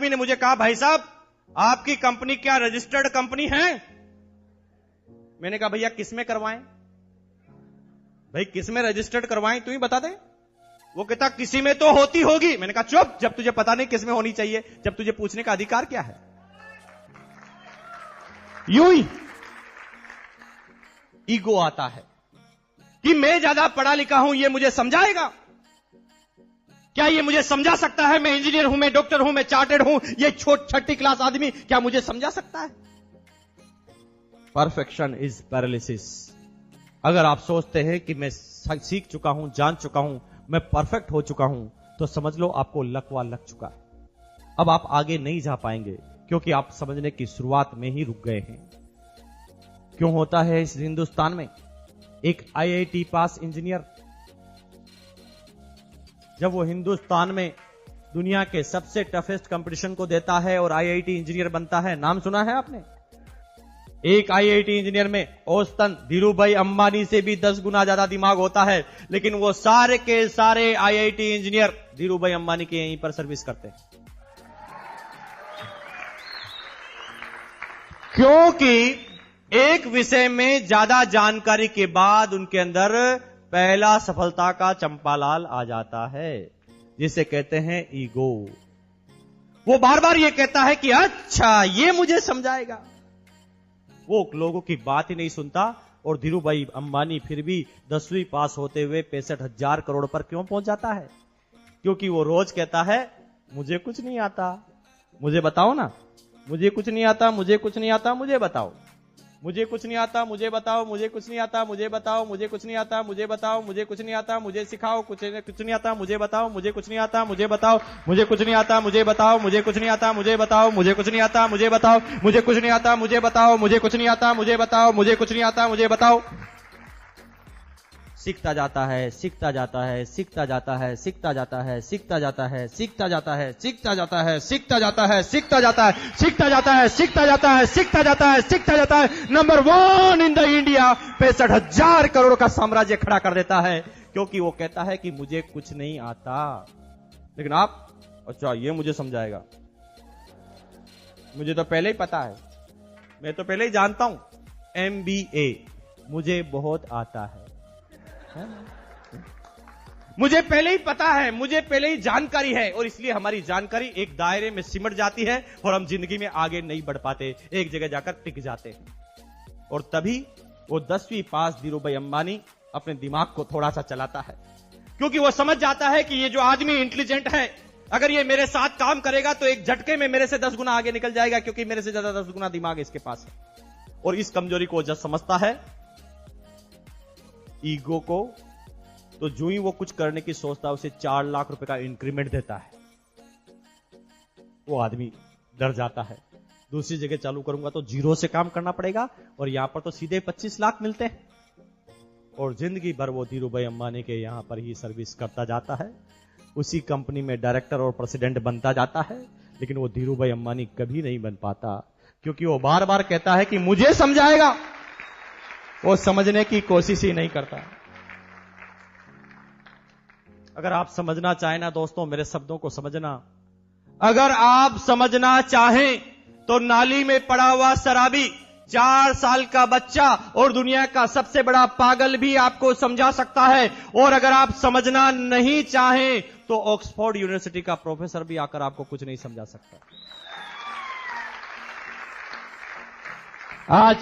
आदमी ने मुझे कहा, भाई साहब आपकी कंपनी क्या रजिस्टर्ड कंपनी है? मैंने कहा भैया किस में करवाएं? भाई किस में रजिस्टर्ड करवाएं तू ही बता दे। वो कहता किसी में तो होती होगी। मैंने कहा चुप, जब तुझे पता नहीं किस में होनी चाहिए, जब तुझे पूछने का अधिकार क्या है? यूं ही ईगो आता है कि मैं ज्यादा पढ़ा लिखा हूं, ये मुझे समझाएगा क्या? ये मुझे समझा सकता है? मैं इंजीनियर हूं, मैं डॉक्टर हूं, मैं चार्टर्ड हूं, ये छठी क्लास आदमी क्या मुझे समझा सकता है? Perfection is paralysis. अगर आप सोचते हैं कि मैं सीख चुका हूं, जान चुका हूं, मैं परफेक्ट हो चुका हूं, तो समझ लो आपको लकवा लग चुका है। अब आप आगे नहीं जा पाएंगे क्योंकि आप समझने की शुरुआत में ही रुक गए हैं। क्यों होता है इस हिंदुस्तान में एक आईआईटी पास इंजीनियर, जब वो हिंदुस्तान में दुनिया के सबसे टफेस्ट कंपटीशन को देता है और आईआईटी इंजीनियर बनता है, नाम सुना है आपने? एक आईआईटी इंजीनियर में औसतन धीरूभाई अंबानी से भी 10 गुना ज्यादा दिमाग होता है, लेकिन वो सारे के सारे आईआईटी इंजीनियर धीरूभाई अंबानी के यहीं पर सर्विस करते हैं। क्योंकि एक विषय में ज्यादा जानकारी के बाद उनके अंदर पहला सफलता का चंपालाल आ जाता है, जिसे कहते हैं ईगो। वो बार बार ये कहता है कि अच्छा ये मुझे समझाएगा। वो लोगों की बात ही नहीं सुनता और धीरूभाई अंबानी फिर भी 10वीं पास होते हुए 65,000 करोड़ पर क्यों पहुंच जाता है? क्योंकि वो रोज कहता है मुझे कुछ नहीं आता, मुझे बताओ ना, मुझे कुछ नहीं आता, मुझे कुछ नहीं आता, मुझे बताओ, मुझे कुछ नहीं आता, मुझे बताओ, मुझे कुछ नहीं आता, मुझे बताओ, मुझे कुछ नहीं आता, मुझे बताओ, मुझे कुछ नहीं आता, मुझे सिखाओ, कुछ नहीं आता, मुझे बताओ, मुझे कुछ नहीं आता, मुझे बताओ, मुझे कुछ नहीं आता, मुझे बताओ, मुझे कुछ नहीं आता, मुझे बताओ, मुझे कुछ नहीं आता, मुझे बताओ, मुझे कुछ नहीं आता, मुझे बताओ, मुझे कुछ नहीं आता, मुझे बताओ, मुझे कुछ नहीं आता, मुझे बताओ। सीखता जाता है, सीखता जाता है, सीखता जाता है, सीखता जाता है, सीखता जाता है, सीखता जाता है, सीखता जाता है, सीखता जाता है, सीखता जाता है, सीखता जाता है, सीखता जाता है, सीखता जाता है, सीखता जाता है। Number 1 in the India 65,000 crore का साम्राज्य खड़ा कर देता है, क्योंकि वो कहता है कि मुझे कुछ नहीं आता। लेकिन आप, अच्छा ये मुझे समझाएगा, मुझे तो पहले ही पता है, मैं तो पहले ही जानता हूं, MBA मुझे बहुत आता है, मुझे पहले ही पता है, मुझे पहले ही जानकारी है, और इसलिए हमारी जानकारी एक दायरे में सिमट जाती है और हम जिंदगी में आगे नहीं बढ़ पाते, एक जगह जाकर टिक जाते हैं। और तभी वो 10वीं पास धीरूभाई अंबानी अपने दिमाग को थोड़ा सा चलाता है, क्योंकि वो समझ जाता है कि ये जो आदमी इंटेलिजेंट है, अगर ये मेरे साथ काम करेगा तो एक झटके में मेरे से 10 गुना आगे निकल जाएगा, क्योंकि मेरे से ज्यादा 10 गुना दिमाग इसके पास है। और इस कमजोरी को जब समझता है, ईगो को, तो जो ही वो कुछ करने की सोचता है उसे 4 लाख रुपए का इंक्रीमेंट देता है। वो आदमी डर जाता है, दूसरी जगह चालू करूंगा तो 0 से काम करना पड़ेगा और यहां पर तो सीधे 25 लाख मिलते हैं। और जिंदगी भर वो धीरूभाई अंबानी के यहां पर ही सर्विस करता जाता है, उसी कंपनी में डायरेक्टर और प्रेसिडेंट बनता जाता है। लेकिन वो धीरूभाई अंबानी कभी नहीं बन पाता, क्योंकि वो बार बार कहता है कि मुझे समझाएगा, वो समझने की कोशिश ही नहीं करता। अगर आप समझना चाहें ना दोस्तों, मेरे शब्दों को समझना, अगर आप समझना चाहें तो नाली में पड़ा हुआ शराबी, 4 साल का बच्चा और दुनिया का सबसे बड़ा पागल भी आपको समझा सकता है। और अगर आप समझना नहीं चाहें तो ऑक्सफोर्ड यूनिवर्सिटी का प्रोफेसर भी आकर आपको कुछ नहीं समझा सकता। आज